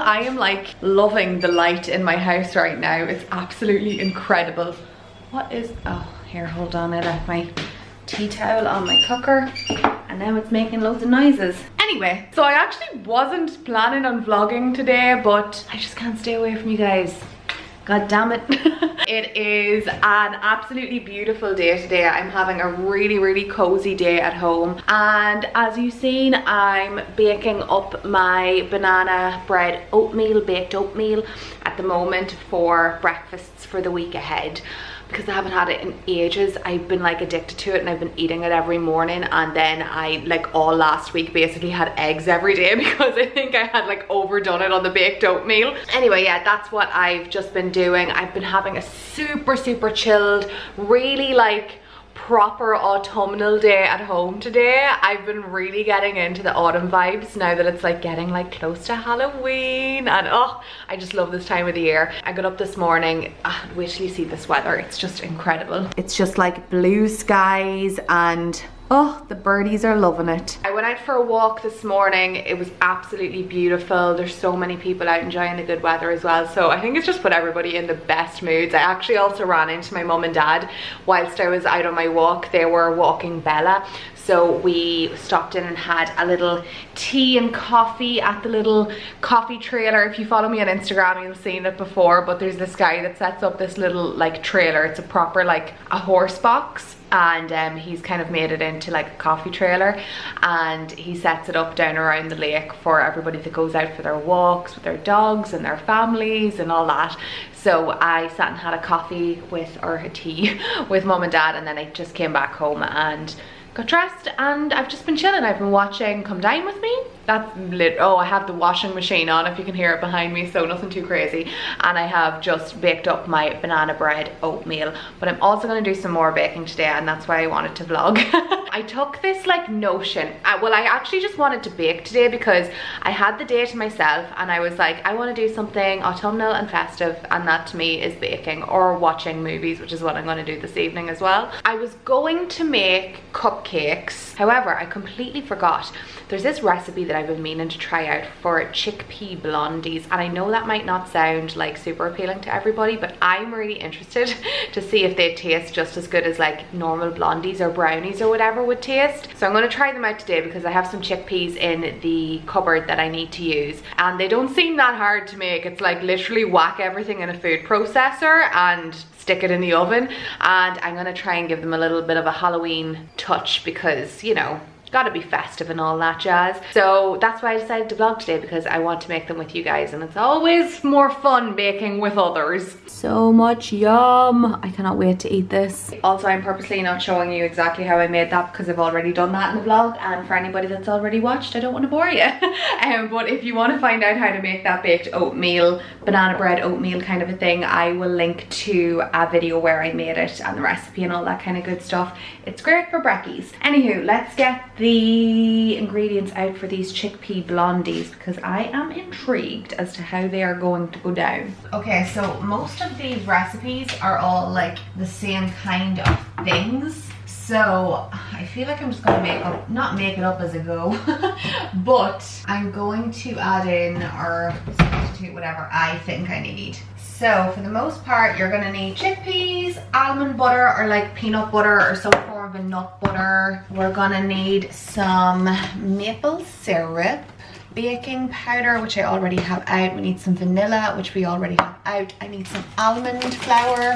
I am like loving the light in my house right now. It's absolutely incredible. What is, oh, here, hold on, I left my tea towel on my cooker and now it's making loads of noises. Anyway, so I actually wasn't planning on vlogging today, but I just can't stay away from you guys. God damn it. It is an absolutely beautiful day today. I'm having a really cozy day at home, and as you've seen, I'm baking up my banana bread oatmeal, baked oatmeal at the moment for breakfasts for the week ahead. Because I haven't had it in ages, I've been like addicted to it and I've been eating it every morning, and then I like all last week basically had eggs every day because I think I had like overdone it on the baked oatmeal. Anyway, yeah, that's what I've just been doing. I've been having a super chilled, really like proper autumnal day at home today. I've been really getting into the autumn vibes now that it's like getting like close to Halloween, and oh, I just love this time of the year. I got up this morning, wait till you see this weather, it's just incredible. It's just like blue skies and oh, the birdies are loving it. I went out for a walk this morning. It was absolutely beautiful. There's so many people out enjoying the good weather as well. So I think it's just put everybody in the best moods. I actually also ran into my mum and dad whilst I was out on my walk. They were walking Bella. So we stopped in and had a little tea and coffee at the little coffee trailer. If you follow me on Instagram, you've seen it before, but there's this guy that sets up this little like trailer. It's a proper like a horse box, and he's kind of made it into like a coffee trailer, and he sets it up down around the lake for everybody that goes out for their walks with their dogs and their families and all that. So I sat and had a coffee with, or a tea with mum and dad, and then I just came back home and got dressed, and I've just been chilling. I've been watching Come Dine With Me. That's lit. Oh, I have the washing machine on if you can hear it behind me, so nothing too crazy. And I have just baked up my banana bread oatmeal, but I'm also going to do some more baking today, and that's why I wanted to vlog. I took this like notion, well, I actually just wanted to bake today because I had the day to myself and I was like, I want to do something autumnal and festive, and that to me is baking or watching movies, which is what I'm going to do this evening as well. I was going to make cupcakes, however I completely forgot. There's this recipe that I've been meaning to try out for chickpea blondies, and I know that might not sound like super appealing to everybody, but I'm really interested to see if they taste just as good as like normal blondies or brownies or whatever would taste. So I'm going to try them out today because I have some chickpeas in the cupboard that I need to use, and they don't seem that hard to make. It's like literally whack everything in a food processor and stick it in the oven, and I'm going to try and give them a little bit of a Halloween touch because, you know, gotta be festive and all that jazz. So that's why I decided to vlog today, because I want to make them with you guys, and it's always more fun baking with others. So much yum. I cannot wait to eat this. Also, I'm purposely not showing you exactly how I made that because I've already done that in the vlog, and for anybody that's already watched, I don't want to bore you. But if you want to find out how to make that baked oatmeal, banana bread oatmeal kind of a thing, I will link to a video where I made it and the recipe and all that kind of good stuff. It's great for brekkies. Anywho, let's get the ingredients out for these chickpea blondies because I am intrigued as to how they are going to go down. Okay, so most of these recipes are all like the same kind of things, so I feel like I'm just going to not make it up as I go, but I'm going to add in or substitute whatever I think I need. So for the most part, you're gonna need chickpeas, almond butter or like peanut butter or some form of a nut butter. We're gonna need some maple syrup, baking powder, which I already have out. We need some vanilla, which we already have out. I need some almond flour,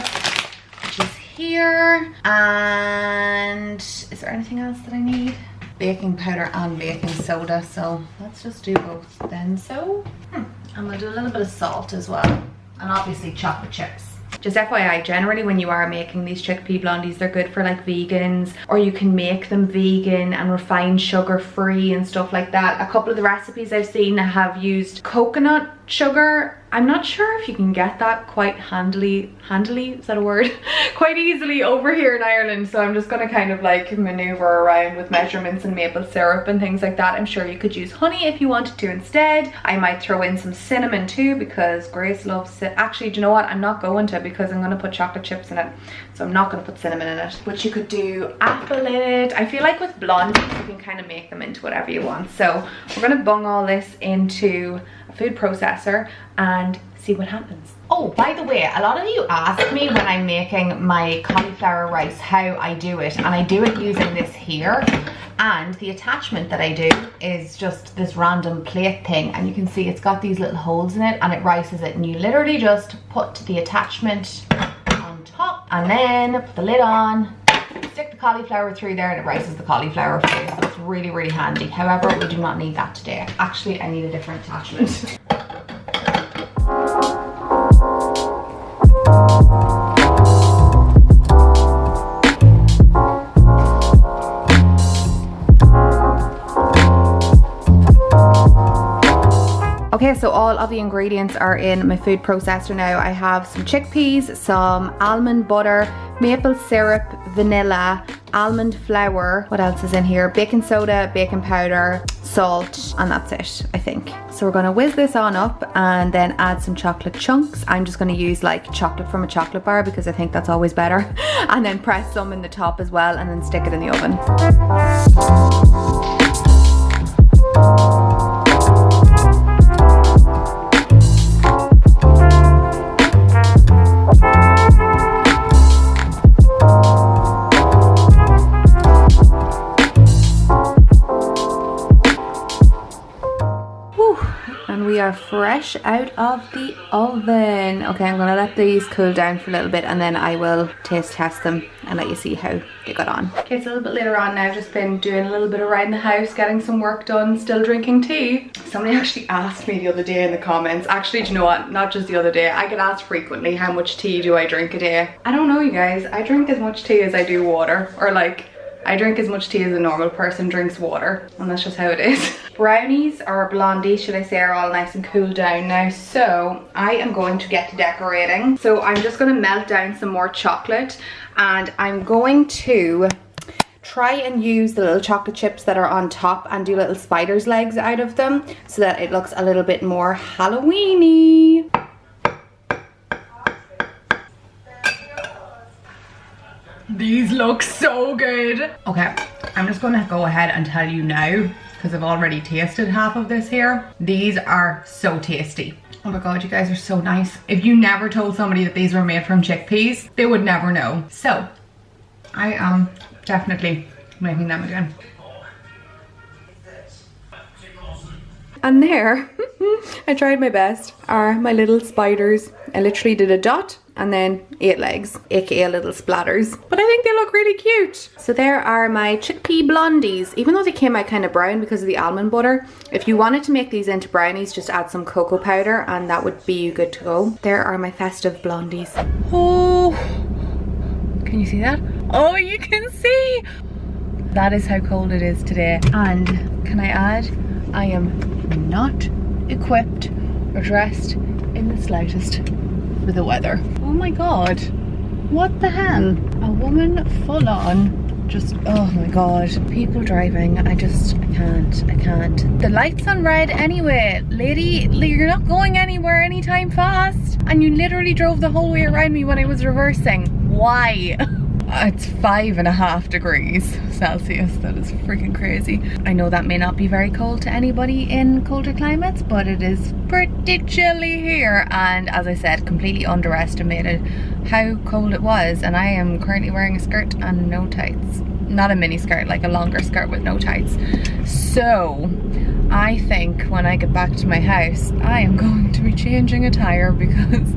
which is here. And is there anything else that I need? Baking powder and baking soda. So let's just do both then. So I'm gonna do a little bit of salt as well. And obviously chocolate chips. Just FYI, generally when you are making these chickpea blondies, they're good for like vegans, or you can make them vegan and refined sugar free and stuff like that. A couple of the recipes I've seen have used coconut sugar. I'm not sure if you can get that quite handily, is that a word? Quite easily over here in Ireland, so I'm just gonna kind of like maneuver around with measurements and maple syrup and things like that. I'm sure you could use honey if you wanted to instead. I might throw in some cinnamon too because Grace loves it. Actually, do you know what? I'm not going to because I'm gonna put chocolate chips in it, so I'm not gonna put cinnamon in it. But you could do apple in it. I feel like with blondies you can kind of make them into whatever you want. So we're gonna bung all this into a food processor and see what happens. Oh, by the way, a lot of you ask me when I'm making my cauliflower rice how I do it, and I do it using this here. And the attachment that I do is just this random plate thing, and you can see it's got these little holes in it and it rices it, and you literally just put the attachment on top and then put the lid on, stick the cauliflower through there, and it rices the cauliflower for you. So it's really, really handy. However, we do not need that today. Actually, I need a different attachment. Okay, so all of the ingredients are in my food processor now. I have some chickpeas, some almond butter, maple syrup, vanilla, almond flour. What else is in here? Baking soda, baking powder, salt, and that's it, I think. So we're gonna whiz this on up and then add some chocolate chunks. I'm just gonna use like chocolate from a chocolate bar because I think that's always better. And then press some in the top as well and then stick it in the oven. We are fresh out of the oven. Okay, I'm gonna let these cool down for a little bit and then I will taste test them and let you see how they got on. Okay, it's a little bit later on now. I've just been doing a little bit around the house, getting some work done, still drinking tea. Somebody actually asked me the other day in the comments, actually, do you know what, not just the other day, I get asked frequently how much tea do I drink a day. I don't know, you guys. I drink as much tea as I do water, or like I drink as much tea as a normal person drinks water, and that's just how it is. Brownies, or blondies should I say, are all nice and cooled down now, so I am going to get to decorating. So I'm just going to melt down some more chocolate, and I'm going to try and use the little chocolate chips that are on top and do little spider's legs out of them so that it looks a little bit more Halloween-y. These look so good. Okay, I'm just gonna go ahead and tell you now, because I've already tasted half of this here. These are so tasty. Oh my god, you guys are so nice. If you never told somebody that these were made from chickpeas, they would never know. So, I am definitely making them again. And there, I tried my best, are my little spiders. I literally did a dot and then 8 legs, aka little splatters. But I think they look really cute. So there are my chickpea blondies. Even though they came out kind of brown because of the almond butter, if you wanted to make these into brownies, just add some cocoa powder and that would be good to go. There are my festive blondies. Oh, can you see that? Oh, you can see! That is how cold it is today. And can I add, I am not equipped or dressed in the slightest for the weather. Oh my god, what the hell? A woman full on, just, oh my god. People driving, I can't. The light's on red anyway. Lady, you're not going anywhere anytime fast. And you literally drove the whole way around me when I was reversing. Why? It's 5.5 degrees Celsius. That is freaking crazy. I know that may not be very cold to anybody in colder climates, but it is pretty chilly here. And as I said, completely underestimated how cold it was. And I am currently wearing a skirt and no tights. Not a mini skirt, like a longer skirt with no tights. So I think when I get back to my house, I am going to be changing attire because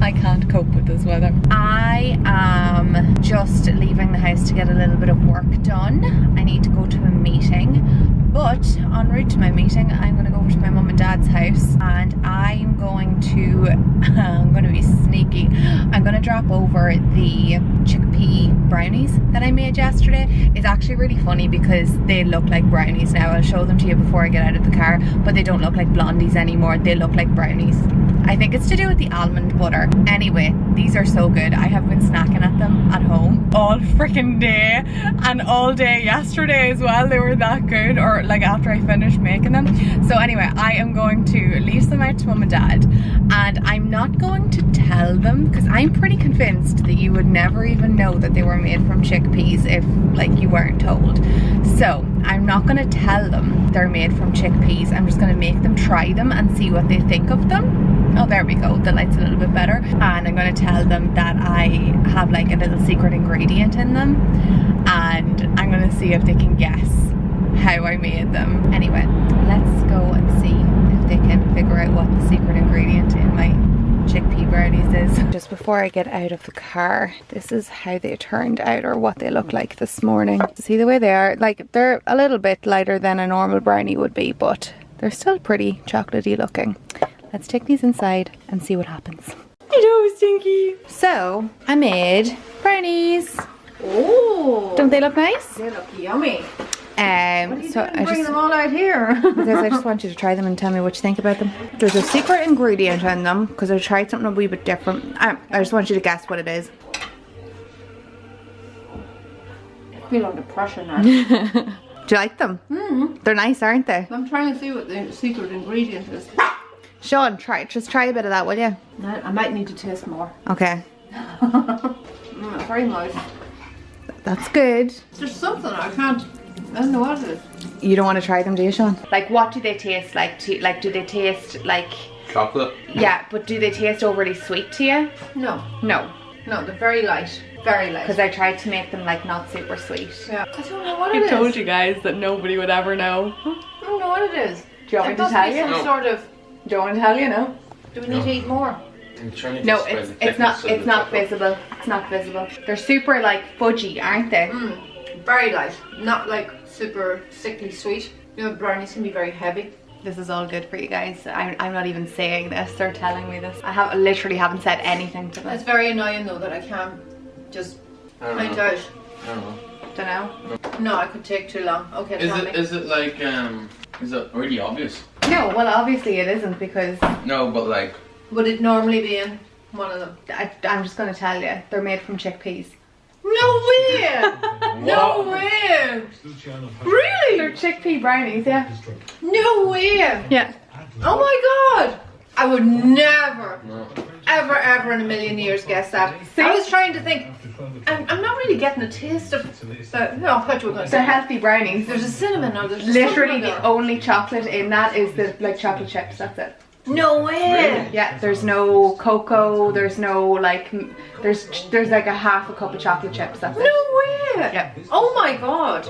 I can't cope with this weather. I am just leaving the house to get a little bit of work done. I need to go to a meeting, but en route to my meeting, I'm going to go over to my mum and dad's house and I'm going to be sneaky. I'm going to drop over the chickpea brownies that I made yesterday. It's actually really funny because they look like brownies now. I'll show them to you before I get out of the car, but they don't look like blondies anymore. They look like brownies. I think it's to do with the almond butter. Anyway, these are so good. I have been snacking at them at home. Oh all freaking day and all day yesterday as well. They were that good, or like after I finished making them. So anyway, I am going to leave them out to mum and dad, and I'm not going to tell them because I'm pretty convinced that you would never even know that they were made from chickpeas if like you weren't told. So I'm not going to tell them they're made from chickpeas. I'm just going to make them try them and see what they think of them. Oh, there we go, the light's a little bit better. And I'm going to tell them that I have like a little secret ingredient in them, and I'm going to see if they can guess how I made them. Anyway, let's go and see if they can figure out what the secret ingredient in my chickpea brownies is. Just before I get out of the car, this is how they turned out, or what they look like this morning. See the way they are? Like, they're a little bit lighter than a normal brownie would be, but they're still pretty chocolatey looking. Let's take these inside and see what happens. Hello, Stinky. So, I made brownies. Oh! Don't they look nice? They look yummy. So I bring them all out here. because I just want you to try them and tell me what you think about them. There's a secret ingredient in them because I tried something a wee bit different. I just want you to guess what it is. I feel under pressure now. Do you like them? Mm-hmm. They're nice, aren't they? I'm trying to see what the secret ingredient is. Sean, just try a bit of that, will you? I might need to taste more. Okay. Very nice. That's good. There's something I don't know what it is. You don't want to try them, do you, Sean? Like, what do they taste like? Do they taste like... Chocolate? Yeah, but do they taste overly sweet to you? No. No. No, they're very light. Very light. Because I tried to make them like not super sweet. Yeah. I don't know what it is. I told you guys that nobody would ever know. I don't know what it is. Do you want me to tell you? Some sort of... Do you want me to tell you, no? Do we need to eat more? No, it's not visible. It's not visible. They're super like fudgy, aren't they? Very light. Not like super sickly sweet. You know, brownies can be very heavy. This is all good for you guys. I'm not even saying this. They're telling me this. I literally haven't said anything to them. It's very annoying though that I can't just find out. I don't know. Don't know. No, I could take too long. Okay, Is it like is it really obvious? No, well obviously it isn't because... No, but like... Would it normally be in one of them? I'm just going to tell you. They're made from chickpeas. No way! No way! Really? They're chickpea brownies, yeah. No way! Yeah. Oh my god! I would never, ever in a million years guess that. See? I was trying to think. I'm not really getting a taste of the... No, what you were going to say. They're healthy brownies. There's a cinnamon or there's literally the only chocolate in that is the like chocolate chips. That's it. No way! Yeah, there's no cocoa, there's no like, there's like a half a cup of chocolate chips, that's it. No way! Yeah. Oh my god!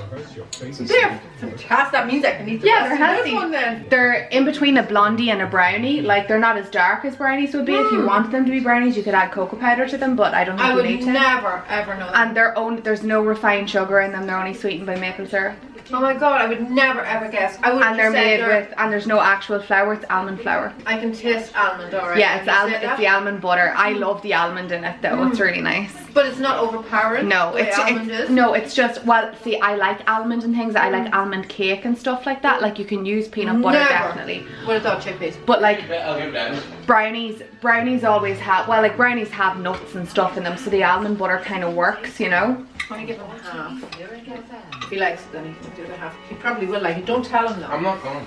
They're fantastic, that means I can eat the Yeah, rest they're of this healthy. one then. They're in between a blondie and a brownie, like they're not as dark as brownies would be. If you wanted them to be brownies, you could add cocoa powder to them, but I don't think you need to. I would never ever know that. And there's no refined sugar in them, they're only sweetened by maple syrup. Oh my god, I would never ever guess. I would. And they're made with, and there's no actual flour, it's almond flour. I can taste almond, alright. Yeah, it's the almond butter. I love the almond in it though, it's really nice. But it's not overpowering. No, the way almond is. No, it's just, well, see, I like almond and things. I like almond cake and stuff like that. Like you can use peanut butter definitely. Would have thought chickpeas. But like I'll give that. brownies always have, well, like brownies have nuts and stuff in them, so the almond butter kind of works, you know. I'm gonna give him half. If he likes it, then he can do the half. He probably will like it. Don't tell him though. I'm not going.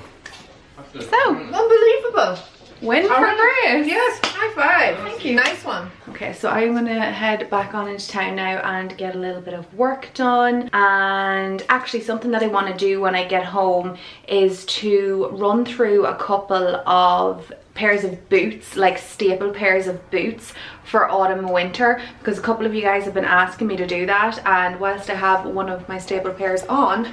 So Unbelievable. win for Grace. Yes, high five. Thank you. Nice one. Okay, so I'm gonna head back on into town now and get a little bit of work done. And actually something that I want to do when I get home is to run through a couple of pairs of boots, like staple pairs of boots for autumn and winter, because a couple of you guys have been asking me to do that. And whilst I have one of my staple pairs on,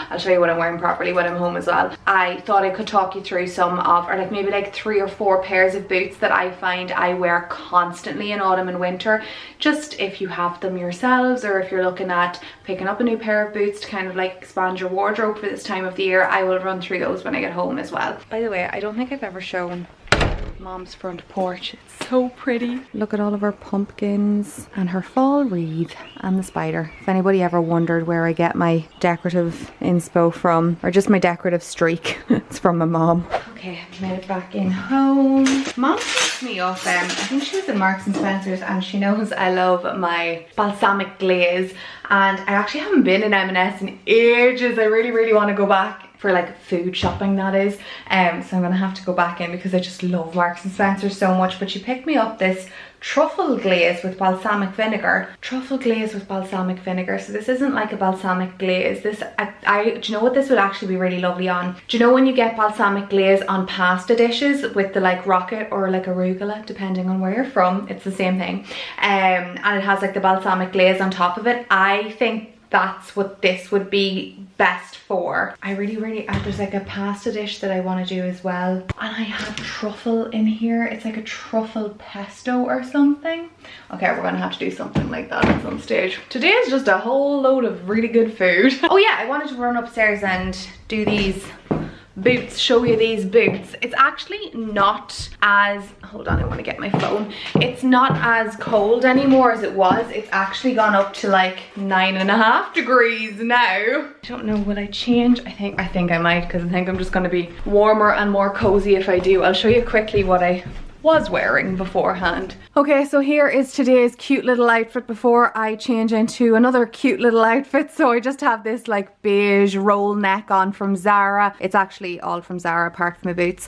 I'll show you what I'm wearing properly when I'm home as well. I thought I could talk you through some of, or like maybe like 3 or 4 pairs of boots that I find I wear constantly in autumn and winter, just if you have them yourselves or if you're looking at picking up a new pair of boots to kind of like expand your wardrobe for this time of the year. I will run through those when I get home as well. By the way, I don't think I've ever shown Mom's front porch. It's so pretty. Look at all of her pumpkins and her fall wreath and the spider. If anybody ever wondered where I get my decorative inspo from, or just my decorative streak, it's from my mom. Okay, made it back in home. Mom picked me up, I think she was at Marks and Spencer's, and she knows I love my balsamic glaze, and I actually haven't been in M&S in ages. I really want to go back for like food shopping, that is. So I'm gonna have to go back in because I just love Marks and Spencer so much. But she picked me up this truffle glaze with balsamic vinegar. Truffle glaze with balsamic vinegar. So this isn't like a balsamic glaze. This, do you know what this would actually be really lovely on? Do you know when you get balsamic glaze on pasta dishes with the like rocket or like arugula, depending on where you're from, it's the same thing. And it has like the balsamic glaze on top of it. I think that's what this would be best for. I really, there's like a pasta dish that I want to do as well. And I have truffle in here. It's like a truffle pesto or something. Okay, we're gonna have to do something like that at some stage. Today is just a whole load of really good food. Oh yeah, I wanted to run upstairs and do these boots, show you these boots. It's actually not as, hold on, I want to get my phone. It's not as cold anymore as it was. It's actually gone up to like 9.5 degrees now. I don't know, will I change? I think I might, because I think I'm just going to be warmer and more cozy if I do. I'll show you quickly what I was wearing beforehand. Okay, so here is today's cute little outfit before I change into another cute little outfit. So I just have this like beige roll neck on from Zara. It's actually all from Zara apart from my boots.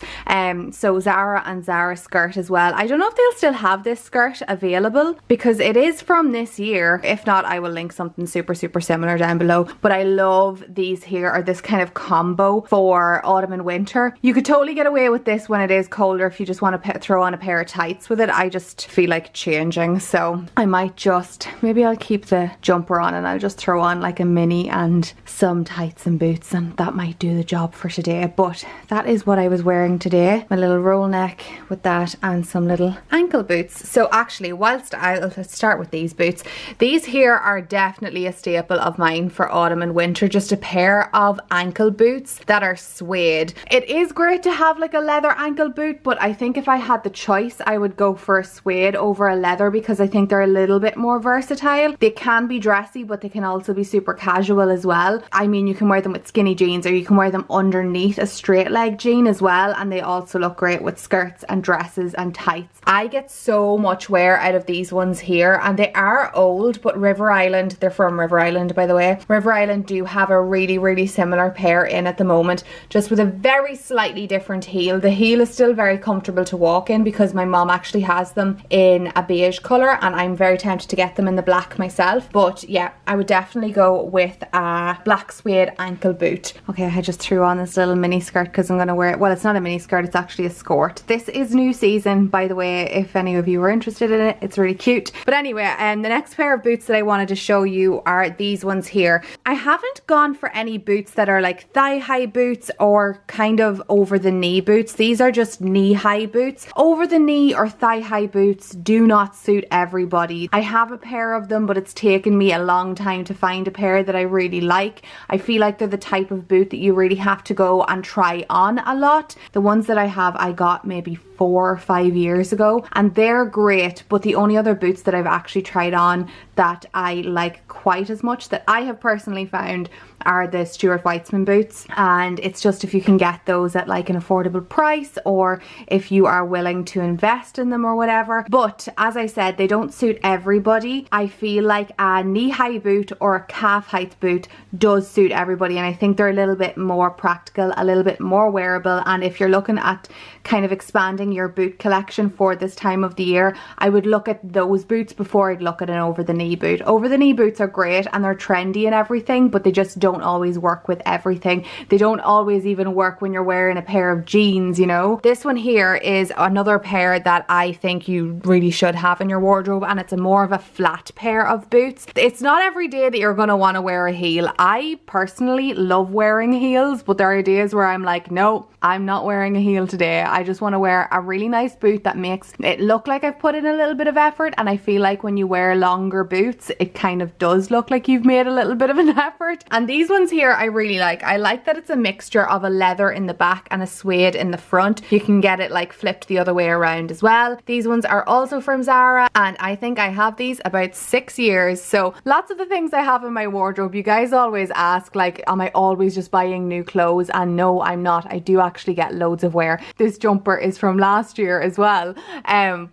So Zara and Zara skirt as well. I don't know if they'll still have this skirt available because it is from this year. If not, I will link something super similar down below. But I love these here, or this kind of combo for autumn and winter. You could totally get away with this when it is colder if you just want to throw on a pair of tights with it. I just feel like changing, so I might just, maybe I'll keep the jumper on and I'll just throw on like a mini and some tights and boots, and that might do the job for today. But that is what I was wearing today, my little roll neck with that and some little ankle boots. So actually, whilst let's start with these boots. These here are definitely a staple of mine for autumn and winter, just a pair of ankle boots that are suede. It is great to have like a leather ankle boot, but I think if I had the choice, I would go for a suede over a leather because I think they're a little bit more versatile. They can be dressy, but they can also be super casual as well. I mean, you can wear them with skinny jeans, or you can wear them underneath a straight leg jean as well, and they also look great with skirts and dresses and tights. I get so much wear out of these ones here, and they are old, but River Island, they're from River Island by the way, River Island do have a really similar pair in at the moment, just with a very slightly different heel. The heel is still very comfortable to walk in because my mom actually has them in a beige colour, and I'm very tempted to get them in the black myself. But yeah, I would definitely go with a black suede ankle boot. Okay, I just threw on this little mini skirt because I'm going to wear it. Well, it's not a mini skirt, it's actually a skirt. This is new season, by the way, if any of you are interested in it. It's really cute. But anyway, the next pair of boots that I wanted to show you are these ones here. I haven't gone for any boots that are like thigh-high boots or kind of over-the-knee boots. These are just knee-high boots. Over the knee or thigh-high boots do not suit everybody. I have a pair of them, but it's taken me a long time to find a pair that I really like. I feel like they're the type of boot that you really have to go and try on a lot. The ones that I have, I got maybe 4 or 5 years ago, and they're great, but the only other boots that I've actually tried on that I like quite as much that I have personally found are the Stuart Weitzman boots, and it's just if you can get those at like an affordable price, or if you are willing to invest in them or whatever. But as I said, they don't suit everybody. I feel like a knee-high boot or a calf-height boot does suit everybody, and I think they're a little bit more practical, a little bit more wearable. And if you're looking at kind of expanding your boot collection for this time of the year, I would look at those boots before I'd look at an over-the-knee boot. Over-the-knee boots are great and they're trendy and everything, but they just don't always work with everything. They don't always even work when you're wearing a pair of jeans, you know. This one here is another pair that I think you really should have in your wardrobe, and it's a more of a flat pair of boots. It's not every day that you're going to want to wear a heel. I personally love wearing heels, but there are days where I'm like, no, I'm not wearing a heel today. I just want to wear a really nice boot that makes it look like I've put in a little bit of effort, and I feel like when you wear longer boots, it kind of does look like you've made a little bit of an effort. And these ones here I really like. I like that it's a mixture of a leather in the back and a suede in the front. You can get it like flipped the other way around as well. These ones are also from Zara, and I think I have these about 6 years. So lots of the things I have in my wardrobe, you guys always ask like, am I always just buying new clothes? And no, I'm not. I do actually get loads of wear. This jumper is from last year as well.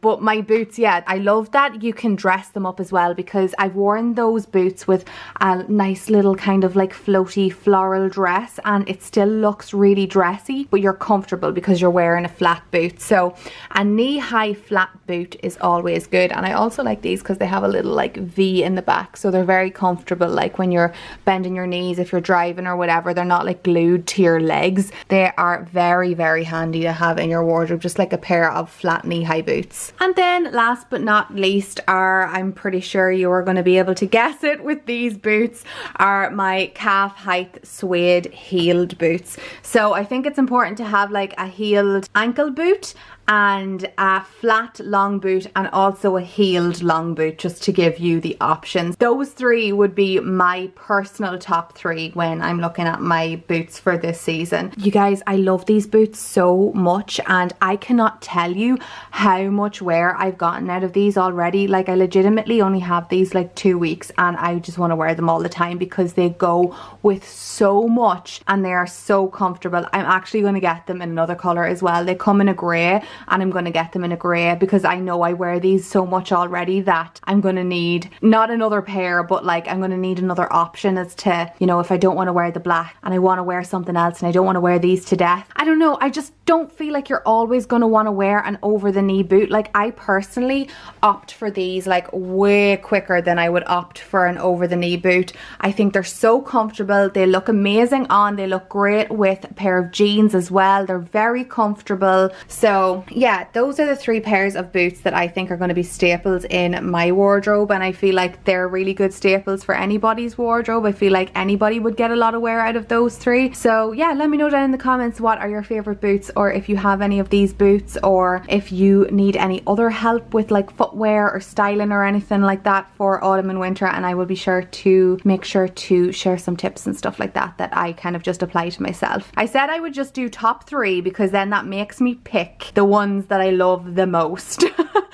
But my boots, yeah, I love that you can dress them up as well, because I've worn those boots with a nice little kind of like floaty floral dress, and it still looks really dressy, but you're comfortable because you're wearing a flat boot. So a knee-high flat boot is always good. And I also like these because they have a little like V in the back, so they're very comfortable, like when you're bending your knees, if you're driving or whatever, they're not like glued to your legs. They are very, very handy to have in your wardrobe, just like a pair of flat knee-high boots. And then last but not least are, I'm pretty sure you are going to be able to guess it with these boots, are my calf height suede heeled boots. So I think it's important to have like a heeled ankle boot and a flat long boot and also a heeled long boot, just to give you the options. Those three would be my personal top three when I'm looking at my boots for this season. You guys, I love these boots so much, and I cannot tell you how much wear I've gotten out of these already. Like, I legitimately only have these like 2 weeks, and I just want to wear them all the time because they go with so much and they are so comfortable. I'm actually going to get them in another colour as well. They come in a grey, and I'm going to get them in a grey because I know I wear these so much already that I'm going to need not another pair, but like I'm going to need another option as to, you know, if I don't want to wear the black and I want to wear something else and I don't want to wear these to death. I don't know, I just don't feel like you're always going to want to wear an over the knee boot. Like, I personally opt for these like way quicker than I would opt for an over the knee boot. I think they're so comfortable, they look amazing on, they look great with a pair of jeans as well, they're very comfortable. So yeah, those are the three pairs of boots that I think are going to be staples in my wardrobe, and I feel like they're really good staples for anybody's wardrobe. I feel like anybody would get a lot of wear out of those three. So yeah, let me know down in the comments what are your favorite boots, or if you have any of these boots, or if you need any other help with like footwear or styling or anything like that for autumn and winter, and I will be sure to make sure to share some tips and stuff like that that I kind of just apply to myself. I said I would just do top three because then that makes me pick the ones that I love the most.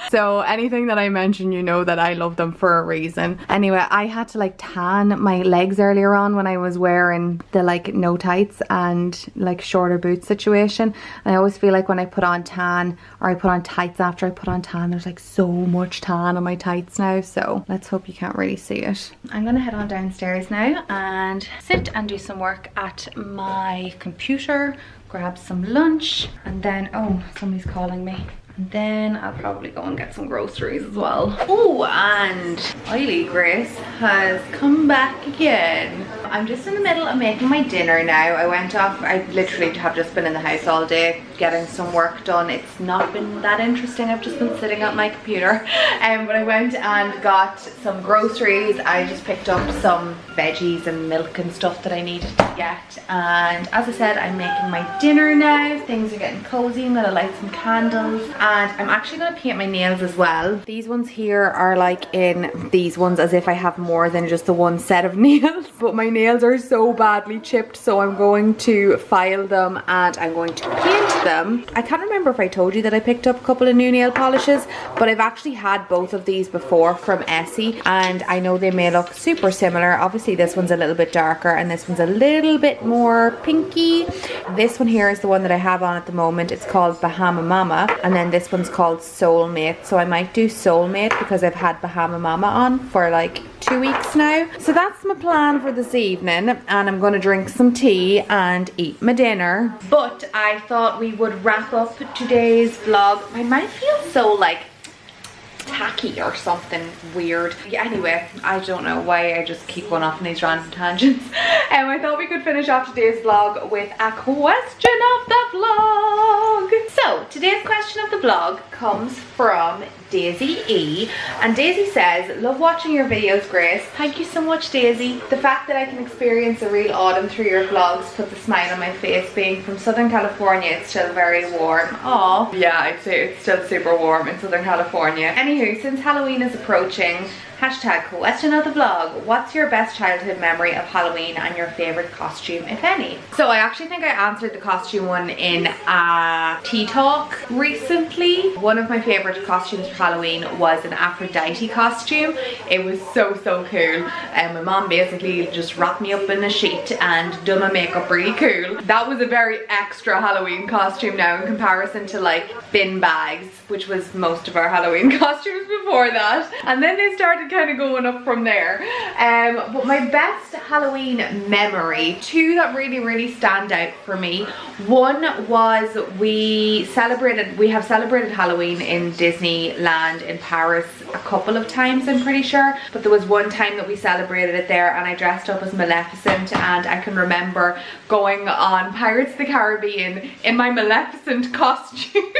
So anything that I mention, you know that I love them for a reason. Anyway, I had to like tan my legs earlier on when I was wearing the like no tights and like shorter boots situation. And I always feel like when I put on tan, or I put on tights after I put on tan, there's like so much tan on my tights now. So let's hope you can't really see it. I'm gonna head on downstairs now and sit and do some work at my computer, grab some lunch, and then, oh, somebody's calling me. And then I'll probably go and get some groceries as well. Oh, and Oily Grace has come back again. I'm just in the middle of making my dinner now. I went off, I literally have just been in the house all day getting some work done. It's not been that interesting. I've just been sitting at my computer. But I went and got some groceries. I just picked up some veggies and milk and stuff that I needed to get. And as I said, I'm making my dinner now. Things are getting cozy. I'm gonna light some candles. And I'm actually gonna paint my nails as well. These ones here are like in these ones, as if I have more than just the one set of nails. But my nails are so badly chipped, so I'm going to file them and I'm going to paint them. I can't remember if I told you that I picked up a couple of new nail polishes, but I've actually had both of these before from Essie, and I know they may look super similar. Obviously this one's a little bit darker and this one's a little bit more pinky. This one here is the one that I have on at the moment. It's called Bahama Mama, and then this one's called Soulmate. So I might do Soulmate because I've had Bahama Mama on for like 2 weeks now. So that's my plan for this evening, and I'm gonna drink some tea and eat my dinner. But I thought we would wrap up today's vlog. My mouth feels so like tacky or something weird. Yeah, anyway, I don't know why I just keep going off on these random tangents. I thought we could finish off today's vlog with a question of the vlog. So today's question of the vlog comes from Daisy E, and Daisy says, love watching your videos, Grace. Thank you so much, Daisy. The fact that I can experience a real autumn through your vlogs puts a smile on my face. Being from Southern California, it's still very warm. Aww. Yeah, I'd say it's still super warm in Southern California. Anywho, since Halloween is approaching, Hashtag question of the vlog. What's your best childhood memory of Halloween and your favorite costume, if any? So I actually think I answered the costume one in a tea talk recently. One of my favorite costumes for Halloween was an Aphrodite costume. It was so cool. And my mom basically just wrapped me up in a sheet and done my makeup really cool. That was a very extra Halloween costume now in comparison to like bin bags, which was most of our Halloween costumes before that. And then they started kind of going up from there. But my best Halloween memory, two that really stand out for me. One was we have celebrated Halloween in Disneyland in Paris a couple of times, I'm pretty sure, but there was one time that we celebrated it there and I dressed up as Maleficent, and I can remember going on Pirates of the Caribbean in my Maleficent costume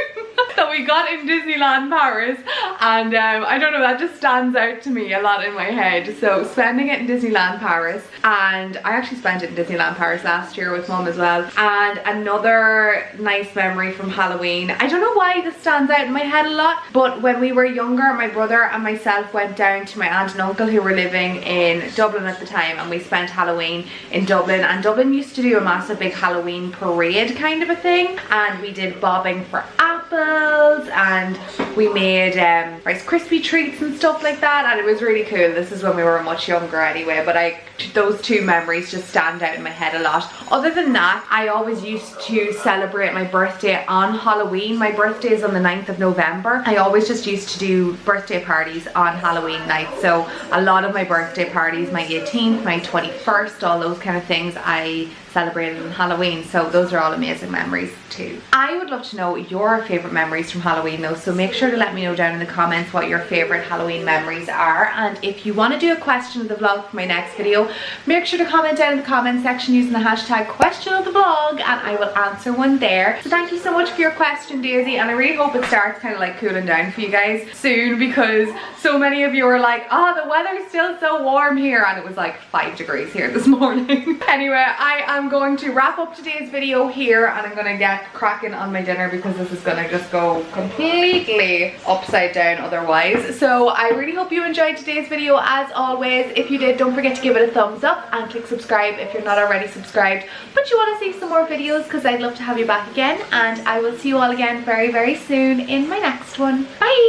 that we got in Disneyland Paris, and I don't know, that just stands out to me a lot in my head. So spending it in Disneyland Paris, and I actually spent it in Disneyland Paris last year with mum as well. And another nice memory from Halloween, I don't know why this stands out in my head a lot, but when we were younger, my brother and myself went down to my aunt and uncle who were living in Dublin at the time, and we spent Halloween in Dublin. And Dublin used to do a massive big Halloween parade kind of a thing, and we did bobbing for apples and we made Rice Krispie treats and stuff like that, and it was really cool. This is when we were much younger anyway, but those two memories just stand out in my head a lot. Other than that, I always used to celebrate my birthday on Halloween. My birthday is on the 9th of November. I always just used to do birthday parties on Halloween night. So a lot of my birthday parties, my 18th, my 21st, all those kind of things, I celebrated on Halloween. So those are all amazing memories too. I would love to know your favorite memories from Halloween though, so make sure to let me know down in the comments what your favorite Halloween memories are. And if you want to do a question of the vlog for my next video, make sure to comment down in the comment section using the hashtag question of the vlog, and I will answer one there. So thank you so much for your question, Daisy, and I really hope it starts kind of like cooling down for you guys soon, because so many of you are like, oh, the weather's still so warm here, and it was like 5 degrees here this morning. Anyway, I am going to wrap up today's video here, and I'm going to get cracking on my dinner because this is going to just go completely upside down otherwise. So I really hope you enjoyed today's video. As always, if you did, don't forget to give it a thumbs up and click subscribe if you're not already subscribed, but you want to see some more videos, because I'd love to have you back again, and I will see you all again very soon in my next one. Bye!